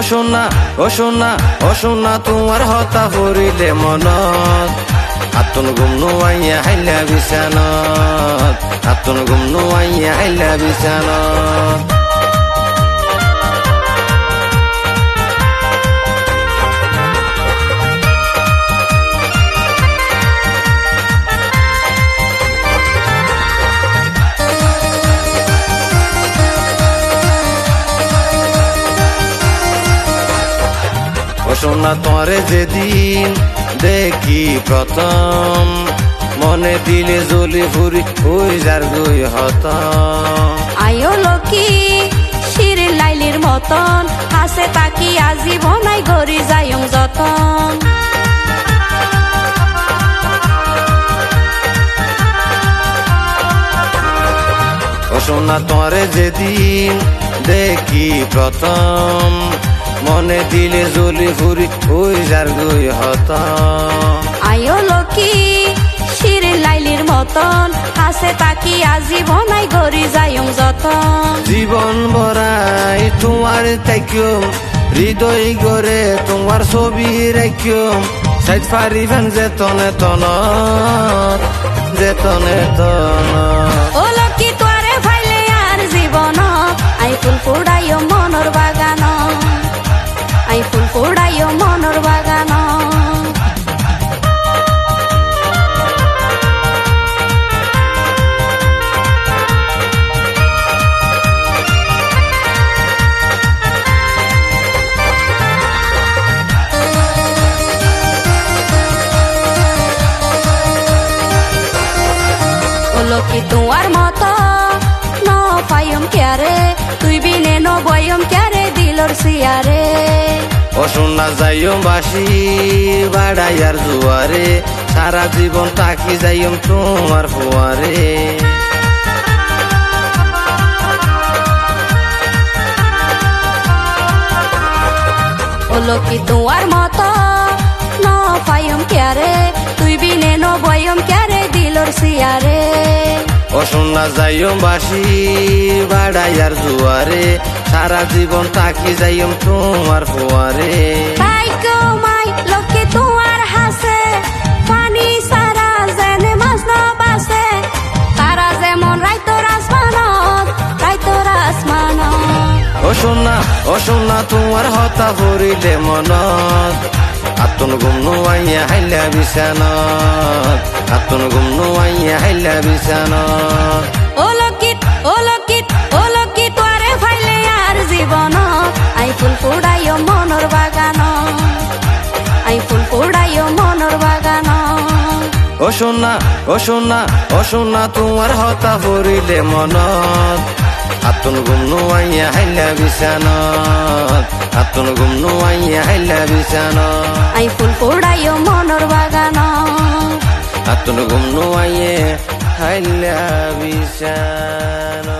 ও সোনা তোমার হতা ভরিলে মনত আতুন গুম নোয়াইয়া হাইলা বিছানত আতুন গুম নোয়াইয়া হাইলা বিছানত ও সোনা তোরে যেদিন দেখি প্রথম মনে দিলে জ্বলি ফুরি ওই যার গই হতম আয়ো লকি শিরিন লাইলির মতন হাসে তাকি আজীবনাই গরি যায়ং যতন ও সোনা তোরে যেদিন দেখি প্রথম মনে দিলে জ্বলি ফুরি ওই যার গই হতম আয়ো লকি শিরিন লাইলির মতন হাসে তাকি আজীবনাই গরি যায়ং যতন জীবন ভরাই তোমার তাইকিও হৃদয় গড়ে তোমার ছবি রাখিও সাইড ফারিবেন যেতনে যেতনে ও লকি তোরে ভাইলে আর জীবন আই ফুল ফুড়াইও মনর বাগান আই ফুল ফুড়াইও মনর বাগান লকি তোমার মত ন পাইম ক্যারে তুই বিনে ন বয়ম ক্যারে দিলর সিয়ারে ও সোনা যাইম বাসি বাড়াইয়ার জুয়ারে সারা জীবন তাকি যাইম তোমার ফুয়ারে ও লকি তোমার মত ন পাইম ক্যারে তুই বিনে ন বয়ম ক্যারে দিলর সিয়ারে ও সোনা যাইম বাসি বাড়াইয়ার জুয়ারে সারা জীবন তাকি যাইম তোমার ফুয়ারে তাই মাই লকি তোমার হাসে পানি সারা জেনে মাছ ন বাসে তারা যেমন রাইতর আসমানত ও সোনা তোমার হতা ভরিলে মনত আতুন গুম নোয়াইয়া হাইলা বিছানত আতুন গুম নোয়াইয়া হাইলা বিছানত ও লকি তোরে ফাইলে আর জীবন আই ফুল ফুড়াইও মনর বাগান আই ফুল ফুড়াইও মনর বাগান ও সোনা তোমার হতা ভরিলে মনত আতুন গুম নোয়াইয়া হাইলা বিছানত আতুন গুম নোয়াইয়া হাইলা বিছানত আই ফুল ফুড়াইও মনর বাগান আতুন গুম নোয়াইয়া হাইলা বিছানত